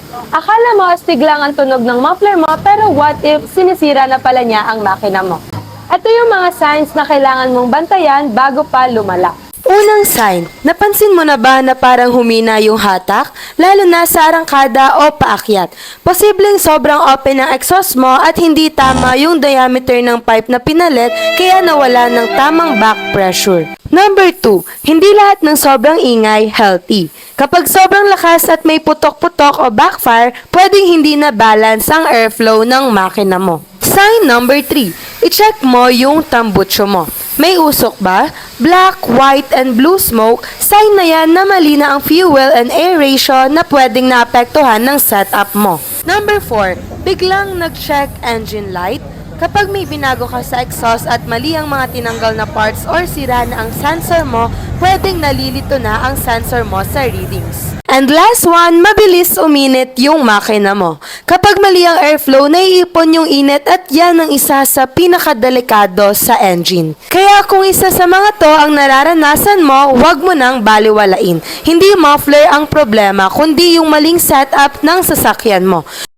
Akala mo astig lang ang tunog ng muffler mo, pero what if sinisira na pala niya ang makina mo? Ito yung mga signs na kailangan mong bantayan bago pa lumala. Unang sign, napansin mo na ba na parang humina yung hatak? Lalo na sa arangkada o paakyat. Posibleng sobrang open ng exhaust mo at hindi tama yung diameter ng pipe na pinalit kaya nawala ng tamang back pressure. Number 2, hindi lahat ng sobrang ingay healthy. Kapag sobrang lakas at may putok-putok o backfire, pwedeng hindi na balance ang airflow ng makina mo. Sign number 3, i-check mo yung tambucho mo. May usok ba? Black, white, and blue smoke, sign na yan na mali na ang fuel and air ratio na pwedeng naapektuhan ng setup mo. Number 4, biglang nag-check engine light. Kapag may binago ka sa exhaust at mali ang mga tinanggal na parts or sira na ang sensor mo, pwedeng nalilito na ang sensor mo sa readings. And last one, mabilis uminit yung makina mo. Kapag mali ang airflow, naiipon yung init at yan ang isa sa pinakadelikado sa engine. Kaya kung isa sa mga to ang nararanasan mo, huwag mo nang baliwalain. Hindi muffler ang problema, kundi yung maling setup ng sasakyan mo.